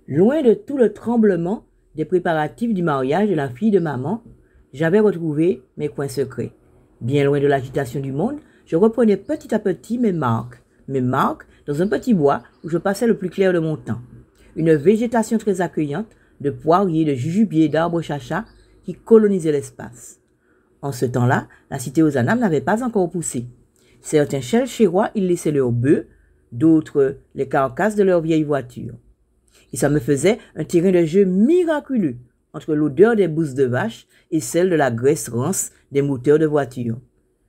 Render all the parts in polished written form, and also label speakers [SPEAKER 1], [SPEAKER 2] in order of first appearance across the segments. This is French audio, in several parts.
[SPEAKER 1] Loin de tout le tremblement des préparatifs du mariage de la fille de maman, j'avais retrouvé mes coins secrets. Bien loin de l'agitation du monde, je reprenais petit à petit mes marques dans un petit bois où je passais le plus clair de mon temps. Une végétation très accueillante, de poiriers, de jujubiers, d'arbres chacha qui colonisaient l'espace. En ce temps-là, la cité aux anames n'avait pas encore poussé. Certains chérois y laissaient leurs bœufs, d'autres les carcasses de leurs vieilles voitures. Et ça me faisait un terrain de jeu miraculeux entre l'odeur des bousses de vache et celle de la graisse rance des moteurs de voiture.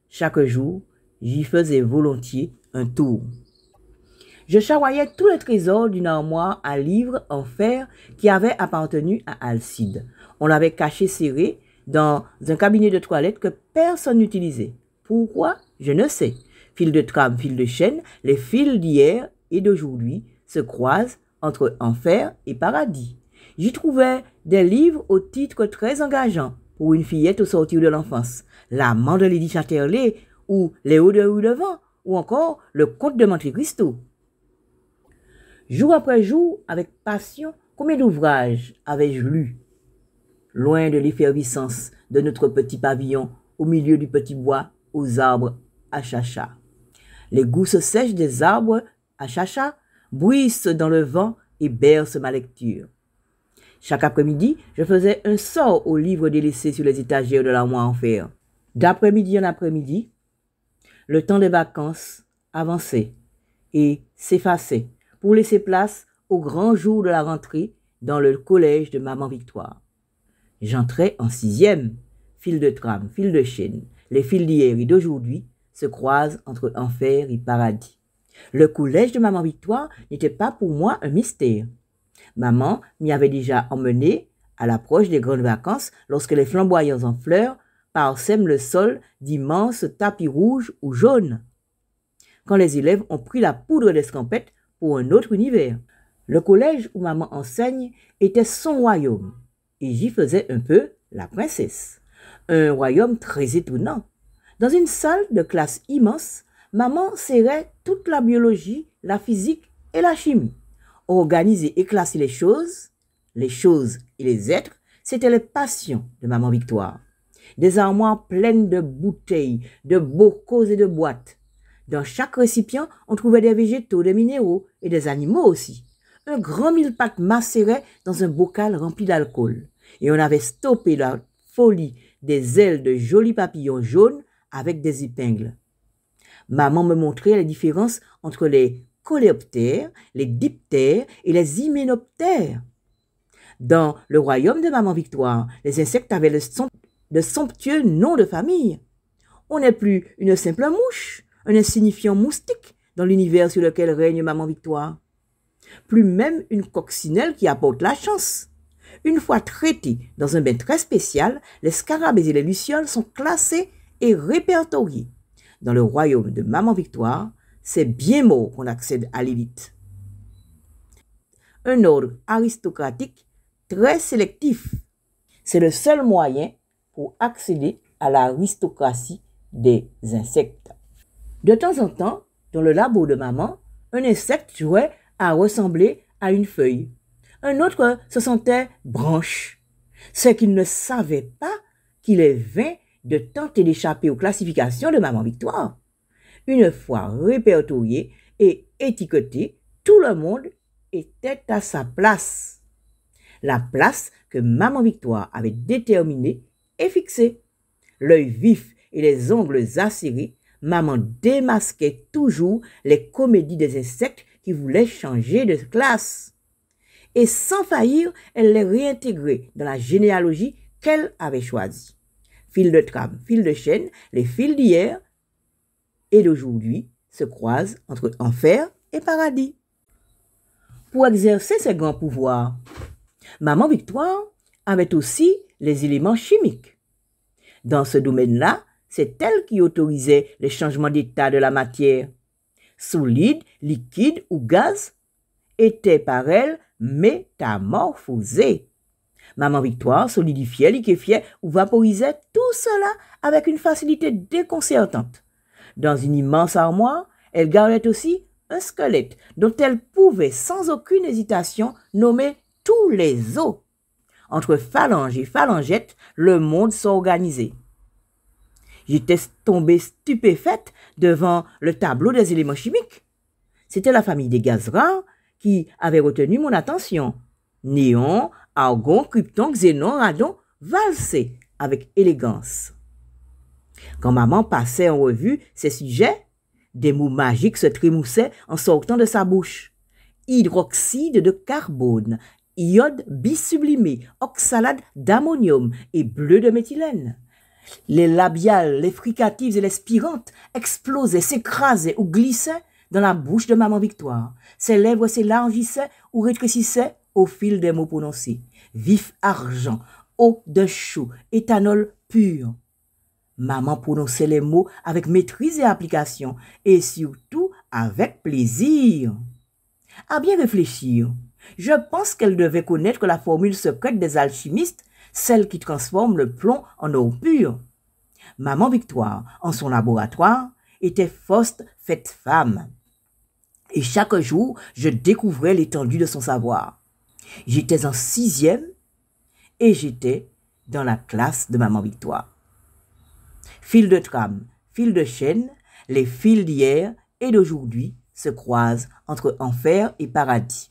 [SPEAKER 1] Chaque jour, j'y faisais volontiers un tour. Je charroyais tous les trésors d'une armoire à livres en fer qui avait appartenu à Alcide. On l'avait caché serré dans un cabinet de toilette que personne n'utilisait. Pourquoi? Je ne sais. Fil de trame, fil de chaîne, les fils d'hier et d'aujourd'hui se croisent entre enfer et paradis. J'y trouvais des livres au titre très engageant pour une fillette au sortir de l'enfance. L'amant de Lady Chatterley ou Léo de Rue-de-Vent ou encore le comte de Monte Cristo. Jour après jour, avec passion, combien d'ouvrages avais-je lu? Loin de l'effervescence de notre petit pavillon, au milieu du petit bois, aux arbres à chacha. Les gousses sèches des arbres à chacha bruissent dans le vent et bercent ma lecture. Chaque après-midi, je faisais un sort aux livres délaissés sur les étagères de l'armoire en fer. D'après-midi en après-midi, le temps des vacances avançait et s'effaçait pour laisser place au grand jour de la rentrée dans le collège de Maman Victoire. J'entrais en 6e, fil de trame, fil de chaîne. Les fils d'hier et d'aujourd'hui se croisent entre enfer et paradis. Le collège de Maman Victoire n'était pas pour moi un mystère. Maman m'y avait déjà emmené à l'approche des grandes vacances lorsque les flamboyants en fleurs parsèment le sol d'immenses tapis rouges ou jaunes. Quand les élèves ont pris la poudre d'escampette pour un autre univers. Le collège où maman enseigne était son royaume et j'y faisais un peu la princesse. Un royaume très étonnant. Dans une salle de classe immense, maman serrait toute la biologie, la physique et la chimie. Organiser et classer les choses et les êtres, c'était les passions de maman Victoire. Des armoires pleines de bouteilles, de bocaux et de boîtes. Dans chaque récipient, on trouvait des végétaux, des minéraux et des animaux aussi. Un grand mille-pattes macérait dans un bocal rempli d'alcool. Et on avait stoppé la folie des ailes de jolis papillons jaunes avec des épingles. Maman me montrait les différences entre les coléoptères, les diptères et les hyménoptères. Dans le royaume de Maman Victoire, les insectes avaient de somptueux noms de famille. On n'est plus une simple mouche, un insignifiant moustique dans l'univers sur lequel règne Maman Victoire. Plus même une coccinelle qui apporte la chance. Une fois traités dans un bain très spécial, les scarabées et les lucioles sont classés et répertoriés. Dans le royaume de Maman Victoire, c'est bien mort qu'on accède à l'élite. Un ordre aristocratique très sélectif. C'est le seul moyen pour accéder à l'aristocratie des insectes. De temps en temps, dans le labo de maman, un insecte jouait à ressembler à une feuille. Un autre se sentait branche. C'est qu'il ne savait pas qu'il est vain de tenter d'échapper aux classifications de Maman Victoire. Une fois répertorié et étiqueté, tout le monde était à sa place. La place que Maman Victoire avait déterminée et fixée. L'œil vif et les ongles acérés, maman démasquait toujours les comédies des insectes qui voulaient changer de classe. Et sans faillir, elle les réintégrait dans la généalogie qu'elle avait choisie. Fil de trame, fil de chaîne, les fils d'hier et d'aujourd'hui se croisent entre enfer et paradis. Pour exercer ses grands pouvoirs, Maman Victoire avait aussi les éléments chimiques. Dans ce domaine-là, c'est elle qui autorisait les changements d'état de la matière. Solide, liquide ou gaz étaient par elle métamorphosés. Maman Victoire solidifiait, liquéfiait ou vaporisait tout cela avec une facilité déconcertante. Dans une immense armoire, elle gardait aussi un squelette dont elle pouvait sans aucune hésitation nommer tous les os. Entre phalanges et phalangettes, le monde s'organisait. J'étais tombée stupéfaite devant le tableau des éléments chimiques. C'était la famille des gaz rares qui avait retenu mon attention. Néon, argon, krypton, xénon, radon valsaient avec élégance. Quand maman passait en revue ces sujets, des mots magiques se trémoussaient en sortant de sa bouche. Hydroxyde de carbone, iode bisublimé, oxalate d'ammonium et bleu de méthylène. Les labiales, les fricatives et les spirantes explosaient, s'écrasaient ou glissaient dans la bouche de maman Victoire. Ses lèvres s'élargissaient ou rétrécissaient au fil des mots prononcés. Vif argent, eau de chou, éthanol pur. Maman prononçait les mots avec maîtrise et application, et surtout avec plaisir. À bien réfléchir, je pense qu'elle devait connaître la formule secrète des alchimistes, celle qui transforme le plomb en or pur. Maman Victoire, en son laboratoire, était Faust faite femme. Et chaque jour, je découvrais l'étendue de son savoir. J'étais en 6e et j'étais dans la classe de maman Victoire. Fil de trame, fil de chaîne, les fils d'hier et d'aujourd'hui se croisent entre enfer et paradis.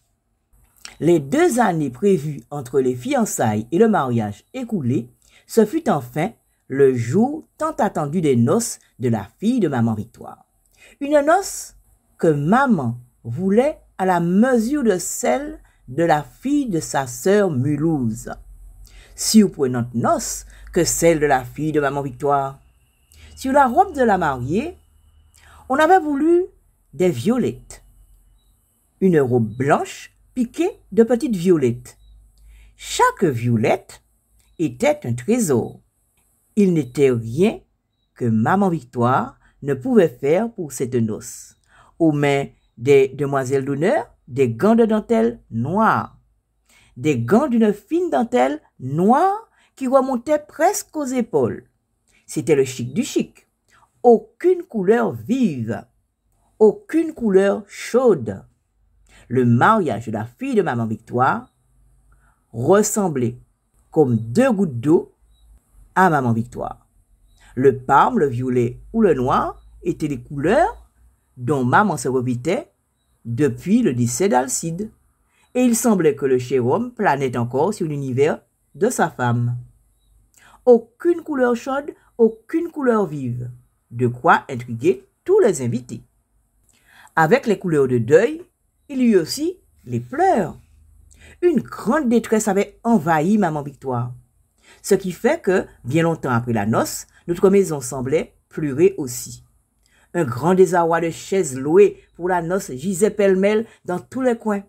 [SPEAKER 1] Les 2 années prévues entre les fiançailles et le mariage écoulé, ce fut enfin le jour tant attendu des noces de la fille de maman Victoire. Une noce que maman voulait à la mesure de celle de la fille de sa sœur Mulhouse. Surprenante noce que celle de la fille de maman Victoire. Sur la robe de la mariée, on avait voulu des violettes. Une robe blanche piquée de petites violettes. Chaque violette était un trésor. Il n'était rien que maman Victoire ne pouvait faire pour cette noce. Aux mains des demoiselles d'honneur, des gants de dentelle noirs. Des gants d'une fine dentelle noire qui remontaient presque aux épaules. C'était le chic du chic. Aucune couleur vive. Aucune couleur chaude. Le mariage de la fille de maman Victoire ressemblait comme 2 gouttes d'eau à maman Victoire. Le parme, le violet ou le noir étaient les couleurs dont maman se revêtait depuis le décès d'Alcide. Et il semblait que le chérôme planait encore sur l'univers de sa femme. Aucune couleur chaude, aucune couleur vive. De quoi intriguer tous les invités. Avec les couleurs de deuil, il y eut aussi les pleurs. Une grande détresse avait envahi maman Victoire. Ce qui fait que, bien longtemps après la noce, notre maison semblait pleurer aussi. Un grand désarroi de chaises louées pour la noce gisait pêle-mêle dans tous les coins.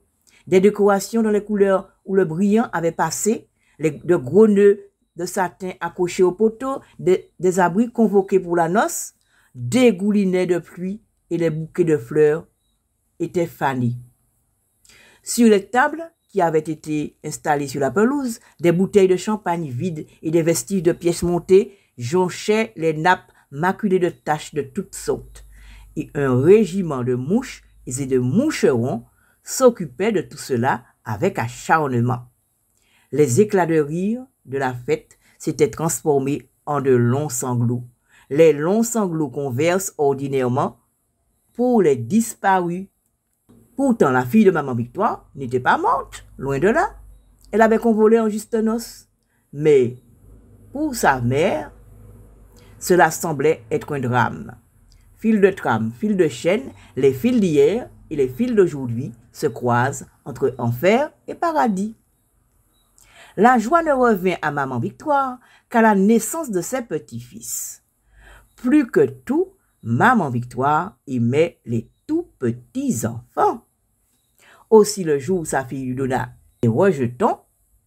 [SPEAKER 1] Des décorations dans les couleurs où le brillant avait passé, de gros nœuds de satin accrochés au poteau, des abris convoqués pour la noce, dégoulinaient de pluie et les bouquets de fleurs étaient fanés. Sur les tables qui avaient été installées sur la pelouse, des bouteilles de champagne vides et des vestiges de pièces montées jonchaient les nappes maculées de taches de toutes sortes. Et un régiment de mouches et de moucherons s'occupait de tout cela avec acharnement. Les éclats de rire de la fête s'étaient transformés en de longs sanglots. Les longs sanglots qu'on verse ordinairement pour les disparus. Pourtant, la fille de maman Victoire n'était pas morte, loin de là. Elle avait convolé en juste noces. Mais pour sa mère, cela semblait être un drame. Fil de trame, fil de chaîne, les fils d'hier et les fils d'aujourd'hui se croisent entre enfer et paradis. La joie ne revient à maman Victoire qu'à la naissance de ses petits-fils. Plus que tout, maman Victoire aimait les tout petits enfants. Aussi le jour où sa fille lui donna des rejetons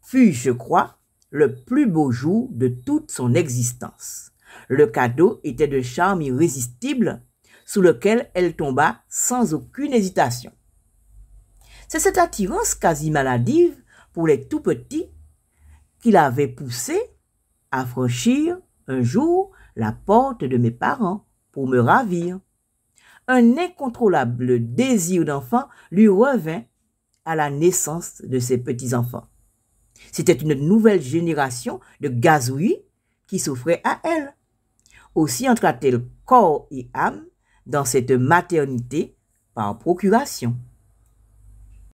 [SPEAKER 1] fut, je crois, le plus beau jour de toute son existence. Le cadeau était de charme irrésistible sous lequel elle tomba sans aucune hésitation. C'est cette attirance quasi maladive pour les tout petits qui l'avait poussé à franchir un jour la porte de mes parents pour me ravir. Un incontrôlable désir d'enfant lui revint à la naissance de ses petits-enfants. C'était une nouvelle génération de gazouillis qui s'offrait à elle. Aussi entra-t-elle corps et âme dans cette maternité par procuration.